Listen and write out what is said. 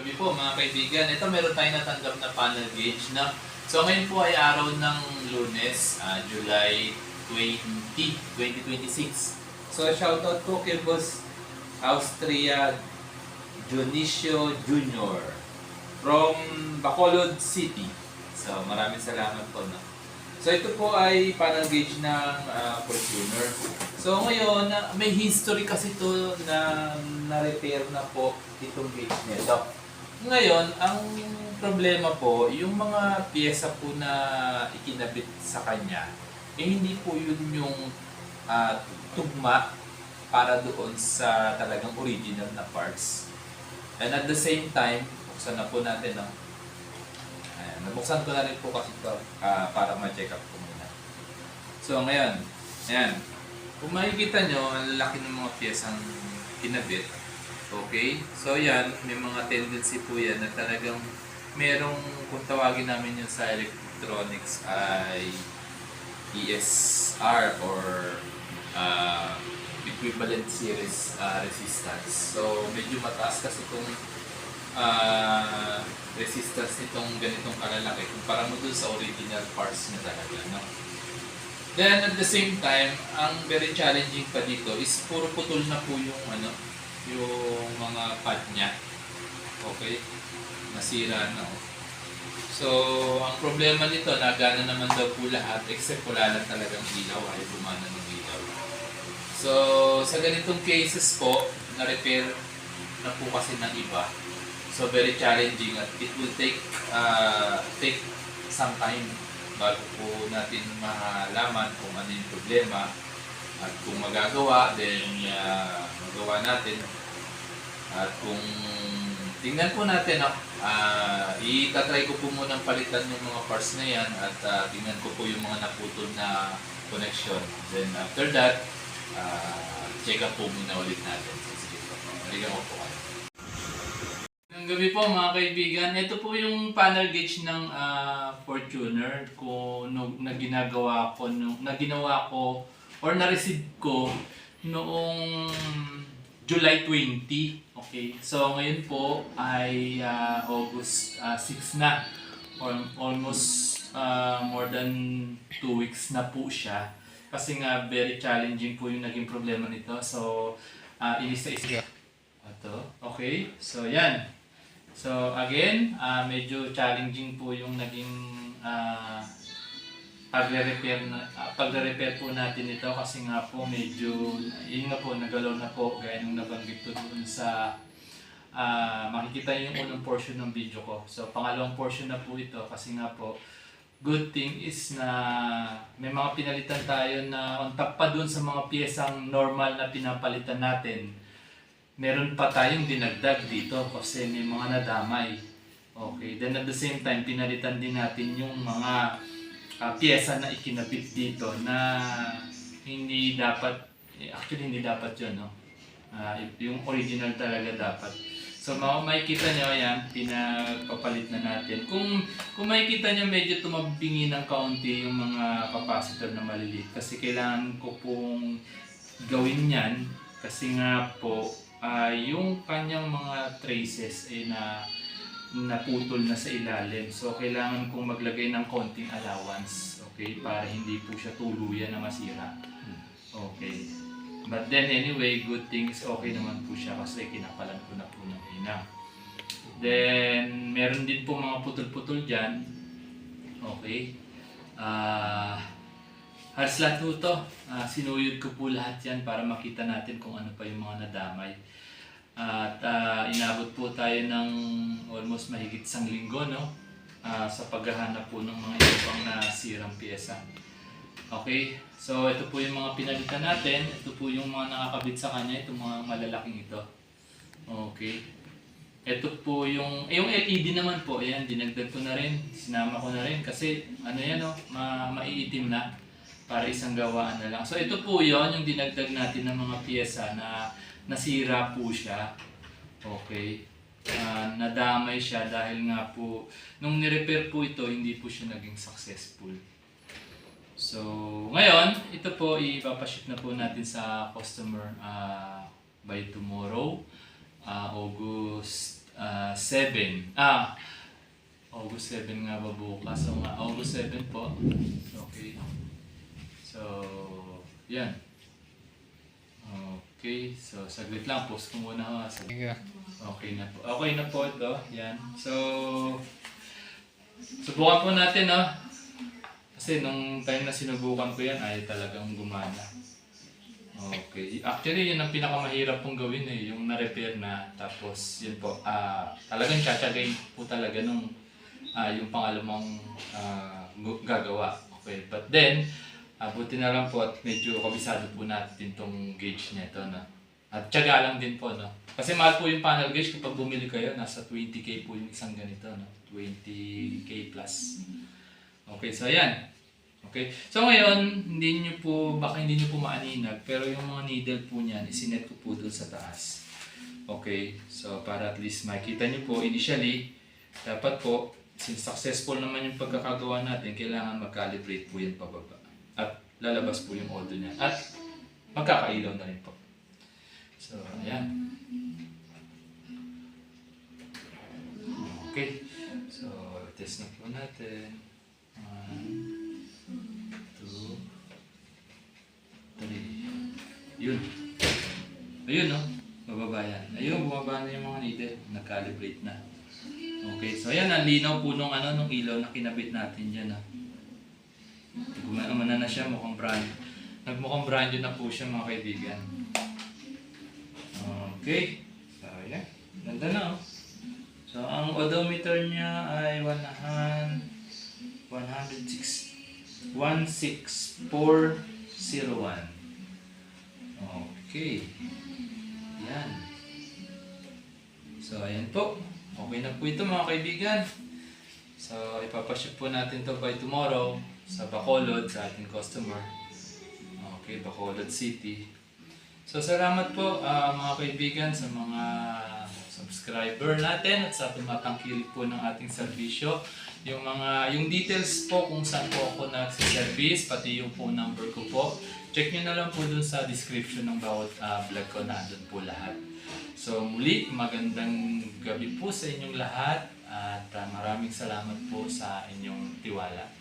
Gabi po mga kaibigan. Ito meron tayong natanggap na panel gauge na. So ngayon po ay araw ng Lunes, July 20, 2026. So shoutout po kay Boss Austria Dionisio Jr. from Bacolod City. So maraming salamat po. No? So ito po ay panel gauge ng Fortuner. So ngayon, may history kasi ito na na-repair na po itong gauge nito. Ngayon, ang problema po, yung mga piyesa po na ikinabit sa kanya, hindi po yun yung tugma para doon sa talagang original na parts. And at the same time, buksan na po natin, no? Ayan, nabuksan ko na rin po kasi ito para ma-check up ko muna. So ngayon, ayan, kung makikita nyo, ang laki ng mga piyesang kinabit. Okay? So yan, may mga tendency po yan na talagang merong, kung tawagin namin yun sa electronics ay ESR or equivalent series resistance. So medyo mataas kasi itong resistance nitong ganitong kalalaki kumpara mo dun sa original parts niya talaga. No? Then at the same time, ang very challenging pa dito is puro putol na po yung yung mga pad niya. Okay? Nasira na. So, ang problema nito, nagana naman daw po lahat except wala lang talagang ilaw, ay bumana ng ilaw. So, sa ganitong cases po, na-repair na po kasi ng iba. So, very challenging at it will take some time bago po natin malaman kung ano yung problema. At kung magagawa, then magawa natin. At kung tingnan po natin, itatry ko po munang palitan yung mga parts na yan at tingnan ko po yung mga naputol na connection. Then after that, check up po muna ulit natin. Sige po, balikan ko po kayo. Ngayong gabi po mga kaibigan, ito po yung panel gauge ng Fortuner na ginawa ko or na-receive ko noong July 20. Okay. So ngayon po ay August 6 na. Or almost more than 2 weeks na po siya. Kasi nga very challenging po yung naging problema nito. So inisa-isa. Ito. Okay. So yan. So again, medyo challenging po yung naging pagre-repair po natin ito kasi nga po medyo yun nga po nagalaw na po gaya nung nabanggit ko doon sa makikita yung unang portion ng video ko. So pangalawang portion na po ito kasi nga po good thing is na may mga pinalitan tayo na on top pa doon sa mga piyesang normal na pinapalitan natin. Meron pa tayong dinagdag dito kasi may mga nadamay. Okay, then at the same time pinalitan din natin yung mga piyesa na ikinabit dito na hindi dapat, actually hindi dapat yun, no? Yung original talaga dapat. So makikita nyo yan, pinagpapalit na natin. Kung makikita nyo medyo tumabingi ng kaunti yung mga capacitor na maliliit kasi kailangan ko pong gawin yan kasi nga po yung kanyang mga traces ay naputol na sa ilalim. So, kailangan kong maglagay ng konting allowance. Okay? Para hindi po siya tuluyan na masira. Okay. But then anyway, good thing is okay naman po siya kasi kinapalan ko na po ng hina. Then, meron din po mga putol-putol dyan. Okay. Halos lahat po ito. Sinuyod ko po lahat yan para makita natin kung ano pa yung mga nadamay. At inabot po tayo ng almost mahigit 1 linggo, no? Sa paghahanap po ng mga ibang nasirang piyesa. Okay, so ito po yung mga pinalitan natin. Ito po yung mga nakakabit sa kanya, itong mga malalaking ito. Okay. Ito po yung LED naman po, ayan, dinagdag ko na rin, sinama ko na rin kasi ano yan, no? Maiitim na para isang gawaan na lang. So ito po yon yung dinagdag natin ng mga piyesa na nasira po siya. Okay. Nadamay siya dahil nga po nung ni-repair po ito, hindi po siya naging successful. So, ngayon, ito po ipapaship na po natin sa customer by tomorrow, August 7. August 7 nga ba bukas? So nga, August 7 po. Okay. So, yan. Okay. So, saglit lang. Post ko muna ha. Okay na po. Okay na po ito. Yan. So, subukan po natin, no? Kasi nung time na sinubukan ko yan, ay talagang gumana. Okay. Actually, yun ang pinakamahirap pong gawin eh. Yung na-repair na. Tapos, yun po. Talagang tsatsagain po talaga nung yung pangalawang gagawa. Okay. But then, buti na lang po at medyo kabisado po natin tong gauge nito, no? At tiyaga lang din po, no? Kasi mahal po yung panel gauge kapag bumili kayo, nasa 20k po yung isang ganito, no? 20k plus. Okay, so ayan. Okay. So ngayon, baka hindi nyo po maaninag, pero yung mga needle po niyan, isinet ko po doon sa taas. Okay, so para at least makita nyo po, initially, dapat po, since successful naman yung pagkakagawa natin, kailangan mag-calibrate po yan pababa. At lalabas po yung audio niya. At magkakailaw na rin po. So, ayan. Okay. So, test na po natin. 1, 2, 3. Yun. Ayun, no? Bababa yan. Ayun, bumaba na yung mga needle. Nag-calibrate na. Okay. So, ayan. Ang linaw po nung ilaw na kinabit natin dyan, ha? Gumana na siya, mukhang brand. Nagmukhang brand yun na po siya, mga kaibigan. Okay. So, ayan. Ganda na, oh. So, ang odometer niya ay 16401. Okay. Yan. So, ayan po. Okay na po ito, mga kaibigan. So, ipapaship po natin to by tomorrow sa Bacolod, sa ating customer. Okay, Bacolod City. So, salamat po mga kaibigan sa mga subscriber natin at sa tumatangkilik po ng ating serbisyo. Yung details po kung saan po ako nagsiservice, pati yung phone number ko po, check nyo na lang po dun sa description ng bawat vlog ko, nandun po lahat. So muli, magandang gabi po sa inyong lahat at maraming salamat po sa inyong tiwala.